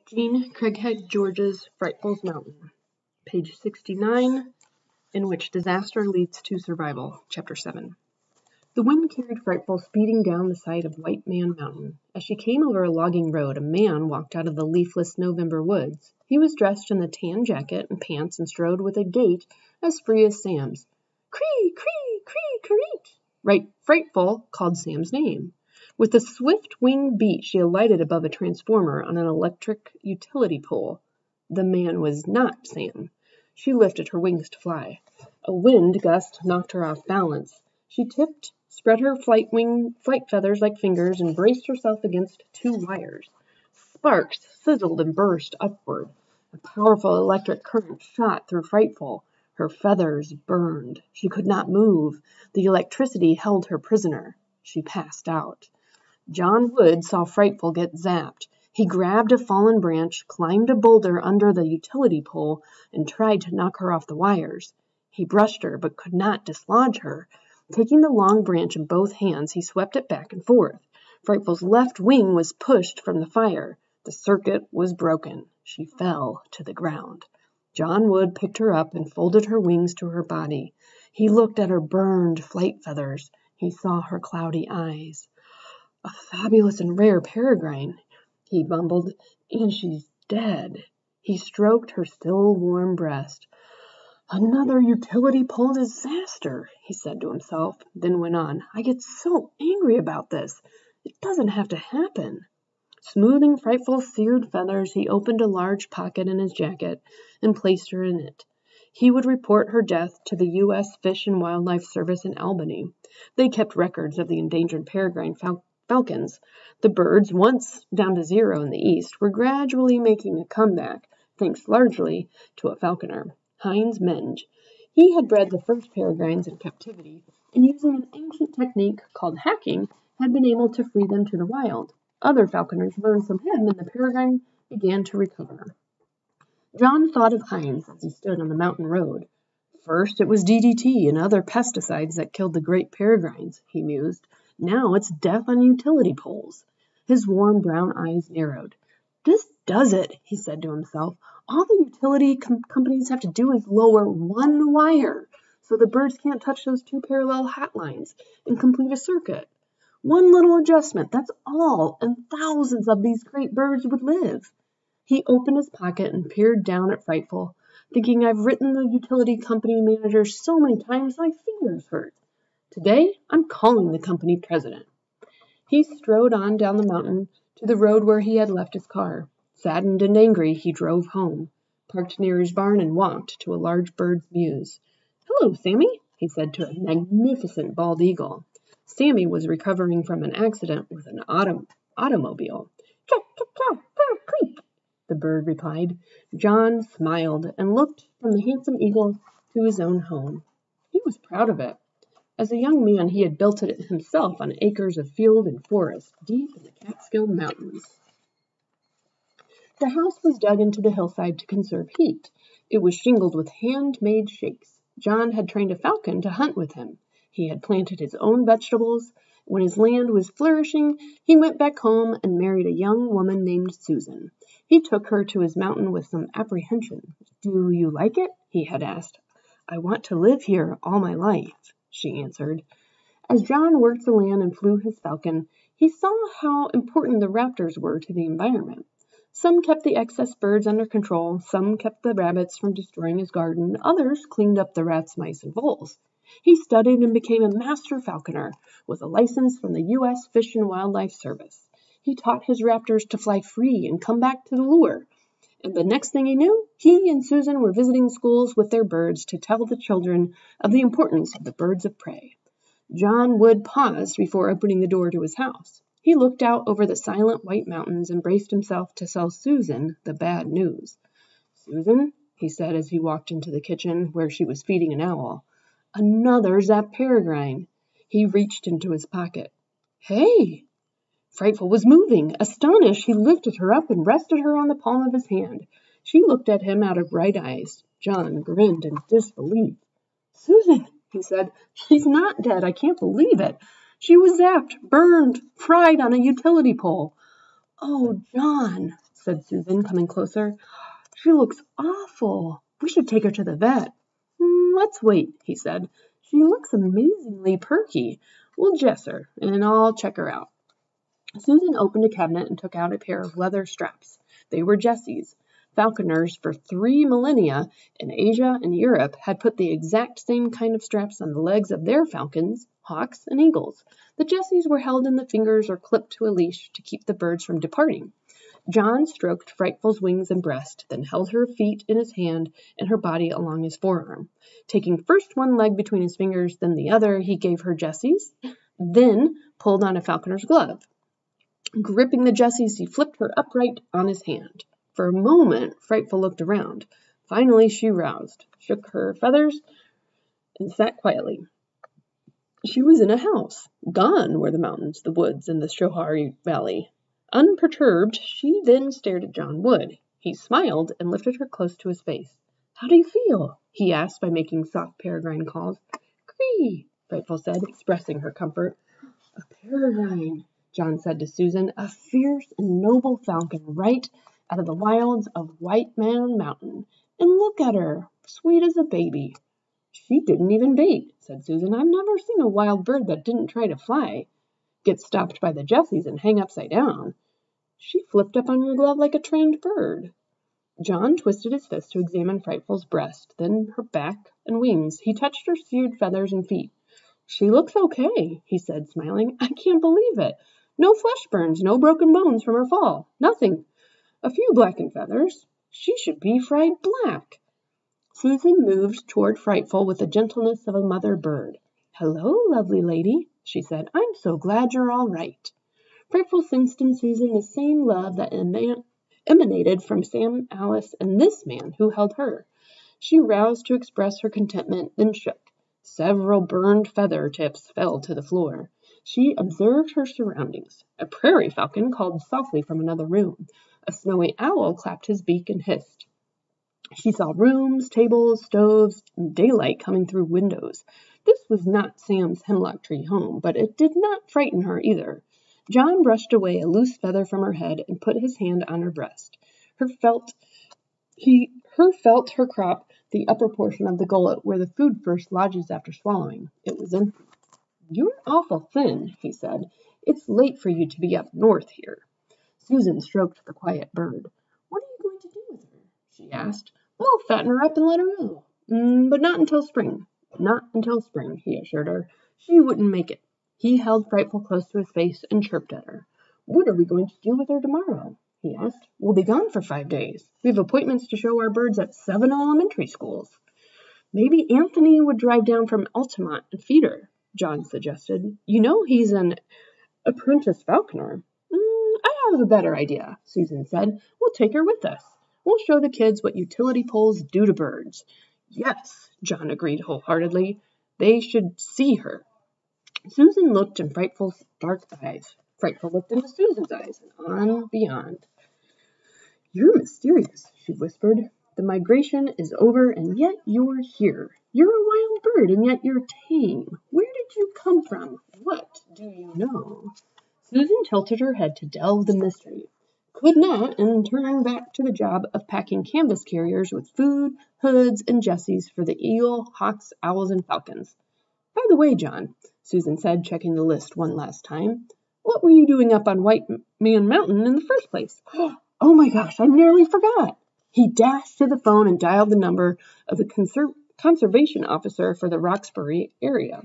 Jean Craighead George's Frightful Mountain, page 69, in which disaster leads to survival, chapter 7. The wind carried Frightful speeding down the side of White Man Mountain. As she came over a logging road, a man walked out of the leafless November woods. He was dressed in a tan jacket and pants and strode with a gait as free as Sam's. Cree, cree, cree, creet! Right, Frightful called Sam's name. With a swift wing beat, she alighted above a transformer on an electric utility pole. The man was not Sam. She lifted her wings to fly. A wind gust knocked her off balance. She tipped, spread her flight feathers like fingers, and braced herself against two wires. Sparks sizzled and burst upward. A powerful electric current shot through Frightful. Her feathers burned. She could not move. The electricity held her prisoner. She passed out. John Wood saw Frightful get zapped. He grabbed a fallen branch, climbed a boulder under the utility pole, and tried to knock her off the wires. He brushed her, but could not dislodge her. Taking the long branch in both hands, he swept it back and forth. Frightful's left wing was pushed from the fire. The circuit was broken. She fell to the ground. John Wood picked her up and folded her wings to her body. He looked at her burned flight feathers. He saw her cloudy eyes. A fabulous and rare peregrine, he mumbled, and she's dead. He stroked her still warm breast. Another utility pole disaster, he said to himself, then went on. I get so angry about this. It doesn't have to happen. Smoothing Frightful's seared feathers, he opened a large pocket in his jacket and placed her in it. He would report her death to the U.S. Fish and Wildlife Service in Albany. They kept records of the endangered peregrine falcons. The birds, once down to zero in the east, were gradually making a comeback, thanks largely to a falconer, Heinz Menge. He had bred the first peregrines in captivity, and using an ancient technique called hacking, had been able to free them to the wild. Other falconers learned from him, and the peregrine began to recover. John thought of Heinz as he stood on the mountain road. First it was DDT and other pesticides that killed the great peregrines, he mused. Now it's death on utility poles. His warm brown eyes narrowed. This does it, he said to himself. All the utility companies have to do is lower one wire so the birds can't touch those two parallel hat lines and complete a circuit. One little adjustment, that's all, and thousands of these great birds would live. He opened his pocket and peered down at Frightful, thinking, I've written the utility company manager so many times my fingers hurt. Today, I'm calling the company president. He strode on down the mountain to the road where he had left his car. Saddened and angry, he drove home, parked near his barn, and walked to a large bird's mews. Hello, Sammy, he said to a magnificent bald eagle. Sammy was recovering from an accident with an automobile. Clack, clack, clack, clack, creak, the bird replied. John smiled and looked from the handsome eagle to his own home. He was proud of it. As a young man, he had built it himself on acres of field and forest deep in the Catskill Mountains. The house was dug into the hillside to conserve heat. It was shingled with hand-made shakes. John had trained a falcon to hunt with him. He had planted his own vegetables. When his land was flourishing, he went back home and married a young woman named Susan. He took her to his mountain with some apprehension. Do you like it? He had asked. I want to live here all my life, she answered. As John worked the land and flew his falcon, he saw how important the raptors were to the environment. Some kept the excess birds under control, some kept the rabbits from destroying his garden, others cleaned up the rats, mice, and voles. He studied and became a master falconer with a license from the U.S. Fish and Wildlife Service. He taught his raptors to fly free and come back to the lure. And the next thing he knew, he and Susan were visiting schools with their birds to tell the children of the importance of the birds of prey. John Wood paused before opening the door to his house. He looked out over the silent white mountains and braced himself to tell Susan the bad news. Susan, he said as he walked into the kitchen where she was feeding an owl, another zapped peregrine. He reached into his pocket. Hey! Frightful was moving. Astonished, he lifted her up and rested her on the palm of his hand. She looked at him out of bright eyes. John grinned in disbelief. Susan, he said, she's not dead. I can't believe it. She was zapped, burned, fried on a utility pole. Oh, John, said Susan, coming closer. She looks awful. We should take her to the vet. Let's wait, he said. She looks amazingly perky. We'll dress her, and I'll check her out. Susan opened a cabinet and took out a pair of leather straps. They were Jessie's. Falconers for 3 millennia in Asia and Europe had put the exact same kind of straps on the legs of their falcons, hawks, and eagles. The Jessies were held in the fingers or clipped to a leash to keep the birds from departing. John stroked Frightful's wings and breast, then held her feet in his hand and her body along his forearm. Taking first one leg between his fingers, then the other, he gave her Jessie's, then pulled on a falconer's glove. Gripping the Jessies, he flipped her upright on his hand. For a moment, Frightful looked around. Finally, she roused, shook her feathers, and sat quietly. She was in a house. Gone were the mountains, the woods, and the Shohari Valley. Unperturbed, she then stared at John Wood. He smiled and lifted her close to his face. How do you feel? He asked by making soft peregrine calls. Cree, Frightful said, expressing her comfort. A peregrine, John said to Susan, a fierce and noble falcon right out of the wilds of White Man Mountain. And look at her, sweet as a baby. She didn't even bait, said Susan. I've never seen a wild bird that didn't try to fly, get stopped by the Jessies and hang upside down. She flipped up on your glove like a trained bird. John twisted his fist to examine Frightful's breast, then her back and wings. He touched her seared feathers and feet. She looks okay, he said, smiling. I can't believe it. No flesh burns, no broken bones from her fall. Nothing. A few blackened feathers. She should be fried black. Susan moved toward Frightful with the gentleness of a mother bird. Hello, lovely lady, she said. I'm so glad you're all right. Frightful sensed in Susan the same love that emanated from Sam, Alice, and this man who held her. She roused to express her contentment, then shook. Several burned feather tips fell to the floor. She observed her surroundings. A prairie falcon called softly from another room. A snowy owl clapped his beak and hissed. She saw rooms, tables, stoves, and daylight coming through windows. This was not Sam's hemlock tree home, but it did not frighten her either. John brushed away a loose feather from her head and put his hand on her breast. Her felt her crop the upper portion of the gullet where the food first lodges after swallowing. It was empty. You're awful thin, he said. It's late for you to be up north here. Susan stroked the quiet bird. What are you going to do with her? She asked. We'll fatten her up and let her go. But not until spring. Not until spring, he assured her. She wouldn't make it. He held Frightful close to his face and chirped at her. What are we going to do with her tomorrow? He asked. We'll be gone for 5 days. We have appointments to show our birds at 7 elementary schools. Maybe Anthony would drive down from Altamont and feed her, John suggested. You know he's an apprentice falconer. I have a better idea, Susan said. We'll take her with us. We'll show the kids what utility poles do to birds. Yes, John agreed wholeheartedly. They should see her. Susan looked in Frightful's dark eyes. Frightful looked into Susan's eyes and on beyond. You're mysterious, she whispered. The migration is over, and yet you're here. You're a wild bird, and yet you're tame. Where did you come from? What do you know? Susan tilted her head to delve the mystery. Could not, and turned back to the job of packing canvas carriers with food, hoods, and Jessies for the eagle, hawks, owls, and falcons. By the way, John, Susan said, checking the list one last time, what were you doing up on White Man Mountain in the first place? Oh my gosh, I nearly forgot. He dashed to the phone and dialed the number of the conservation officer for the Roxbury area.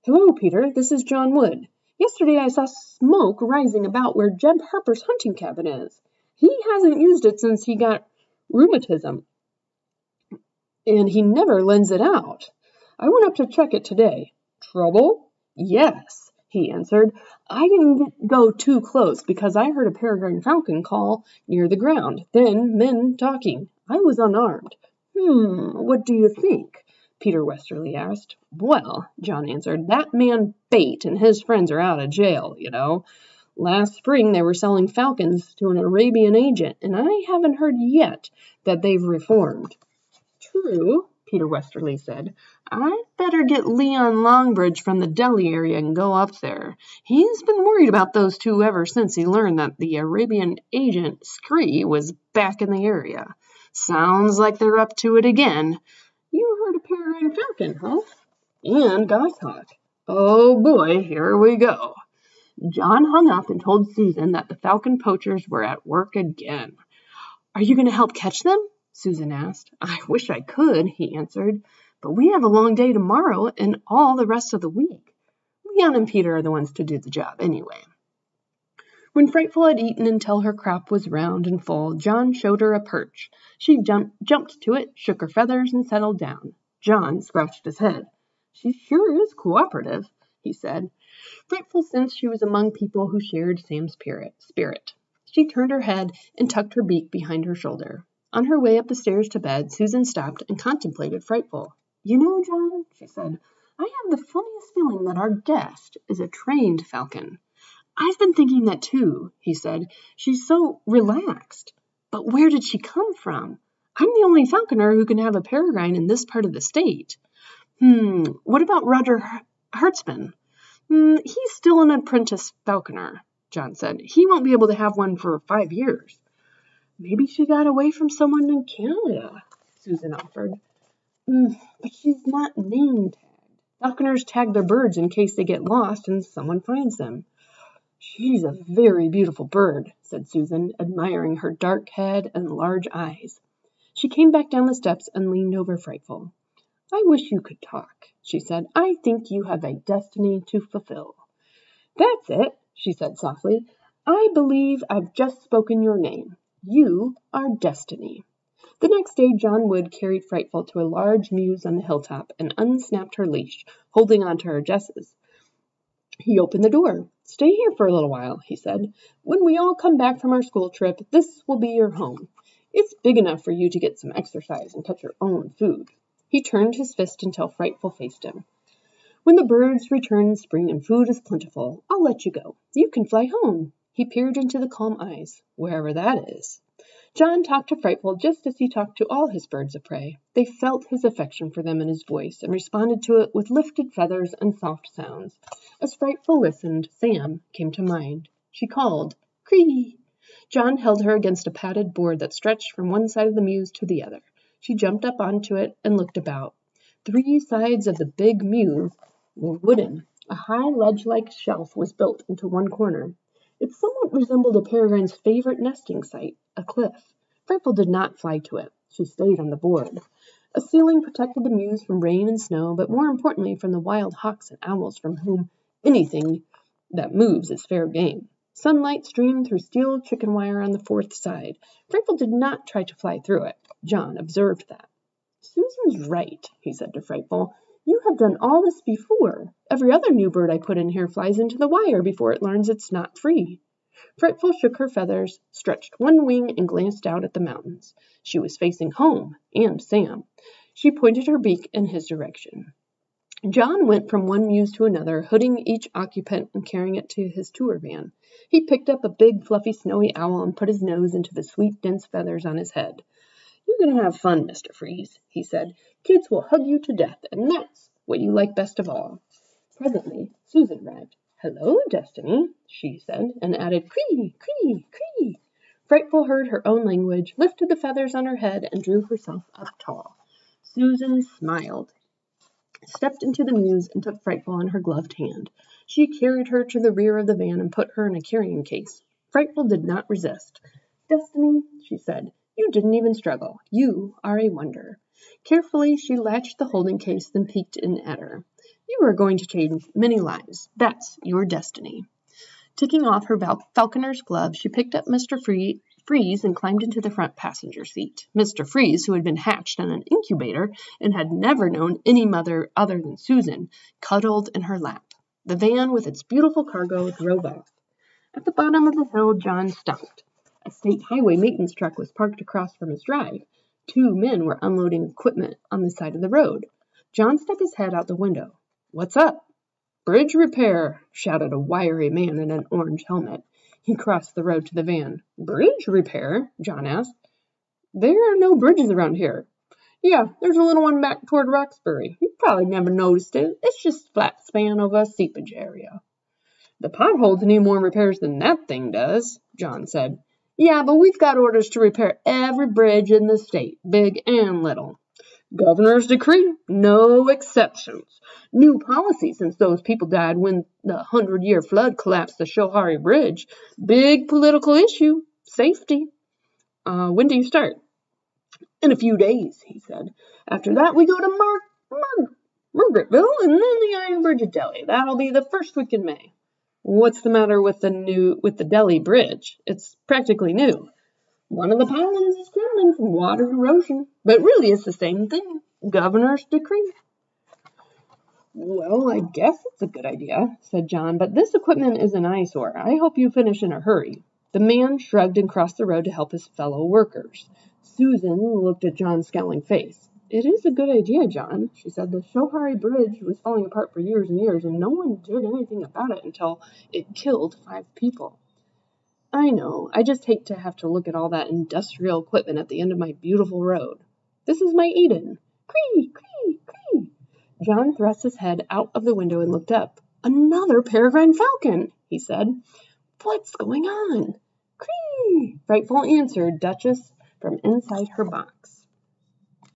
Hello, Peter, this is John Wood. Yesterday I saw smoke rising about where Jeb Harper's hunting cabin is. He hasn't used it since he got rheumatism, and he never lends it out. I went up to check it today. Trouble? Yes, he answered. I didn't go too close because I heard a peregrine falcon call near the ground, then men talking. I was unarmed. What do you think? Peter Westerly asked. Well, John answered, that man Bate and his friends are out of jail, you know. Last spring they were selling falcons to an Arabian agent, and I haven't heard yet that they've reformed. True, Peter Westerly said. I'd better get Leon Longbridge from the deli area and go up there. He's been worried about those two ever since he learned that the Arabian agent Scree was back in the area. Sounds like they're up to it again. You heard of Peregrine Falcon, huh? And Goshawk. Oh boy, here we go. John hung up and told Susan that the falcon poachers were at work again. Are you going to help catch them? Susan asked. I wish I could, he answered, but we have a long day tomorrow and all the rest of the week. Leon and Peter are the ones to do the job anyway. When Frightful had eaten until her crop was round and full, John showed her a perch. She jumped to it, shook her feathers, and settled down. John scratched his head. She sure is cooperative, he said. Frightful sensed she was among people who shared Sam's spirit. She turned her head and tucked her beak behind her shoulder. On her way up the stairs to bed, Susan stopped and contemplated Frightful. You know, John, she said, I have the funniest feeling that our guest is a trained falcon. I've been thinking that too, he said. She's so relaxed. But where did she come from? I'm the only falconer who can have a peregrine in this part of the state. What about Roger Hertzman? He's still an apprentice falconer, John said. He won't be able to have one for 5 years. Maybe she got away from someone in Canada, Susan offered. But she's not name tagged. Falconers tag their birds in case they get lost and someone finds them. She's a very beautiful bird, said Susan, admiring her dark head and large eyes. She came back down the steps and leaned over Frightful. I wish you could talk, she said. I think you have a destiny to fulfill. That's it, she said softly. I believe I've just spoken your name. You are Destiny. The next day, John Wood carried Frightful to a large mews on the hilltop and unsnapped her leash, holding on to her jesses. He opened the door. Stay here for a little while, he said. When we all come back from our school trip, this will be your home. It's big enough for you to get some exercise and catch your own food. He turned his fist until Frightful faced him. When the birds return in spring and food is plentiful, I'll let you go. You can fly home. He peered into the calm eyes, wherever that is. John talked to Frightful just as he talked to all his birds of prey. They felt his affection for them in his voice and responded to it with lifted feathers and soft sounds. As Frightful listened, Sam came to mind. She called, Cree! John held her against a padded board that stretched from one side of the mews to the other. She jumped up onto it and looked about. 3 sides of the big mew were wooden. A high ledge-like shelf was built into one corner. It somewhat resembled a peregrine's favorite nesting site, a cliff. Frightful did not fly to it. She stayed on the board. A ceiling protected the mews from rain and snow, but more importantly from the wild hawks and owls from whom anything that moves is fair game. Sunlight streamed through steel chicken wire on the 4th side. Frightful did not try to fly through it. John observed that. Susan's right, he said to Frightful. You have done all this before. Every other new bird I put in here flies into the wire before it learns it's not free. Frightful shook her feathers, stretched one wing, and glanced out at the mountains. She was facing home and Sam. She pointed her beak in his direction. John went from one mews to another, hooding each occupant and carrying it to his tour van. He picked up a big, fluffy, snowy owl and put his nose into the sweet, dense feathers on his head. You're going to have fun, Mr. Freeze, he said. Kids will hug you to death, and that's what you like best of all. Presently, Susan arrived. Hello, Destiny, she said, and added, Cree, Cree, Cree. Frightful heard her own language, lifted the feathers on her head, and drew herself up tall. Susan smiled, stepped into the mews, and took Frightful in her gloved hand. She carried her to the rear of the van and put her in a carrying case. Frightful did not resist. Destiny, she said, you didn't even struggle. You are a wonder. Carefully, she latched the holding case, then peeked in at her. You are going to change many lives. That's your destiny. Taking off her falconer's glove, she picked up Mr. Freeze and climbed into the front passenger seat. Mr. Freeze, who had been hatched in an incubator and had never known any mother other than Susan, cuddled in her lap. The van with its beautiful cargo drove off. At the bottom of the hill, John stopped. A state highway maintenance truck was parked across from his drive. 2 men were unloading equipment on the side of the road. John stuck his head out the window. What's up? Bridge repair, shouted a wiry man in an orange helmet. He crossed the road to the van. Bridge repair? John asked. There are no bridges around here. Yeah, there's a little one back toward Roxbury. You probably never noticed it. It's just a flat span of a seepage area. The potholes need more repairs than that thing does, John said. Yeah, but we've got orders to repair every bridge in the state, big and little. Governor's decree, no exceptions. New policy since those people died when the 100-year flood collapsed the Schoharie Bridge. Big political issue, safety. When do you start? In a few days, he said. After that, we go to Margaretville and then the Iron Bridge at Delhi. That'll be the first week in May. What's the matter with the Delhi Bridge? It's practically new. One of the pylons is crumbling from water erosion, but really it's the same thing. Governor's decree. Well, I guess it's a good idea, said John, but this equipment is an eyesore. I hope you finish in a hurry. The man shrugged and crossed the road to help his fellow workers. Susan looked at John's scowling face. It is a good idea, John, she said. The Schoharie Bridge was falling apart for years and years, and no one did anything about it until it killed 5 people. I know. I just hate to have to look at all that industrial equipment at the end of my beautiful road. This is my Eden. Cree, cree, cree. John thrust his head out of the window and looked up. Another peregrine falcon, he said. What's going on? Cree, Frightful answered Duchess from inside her box.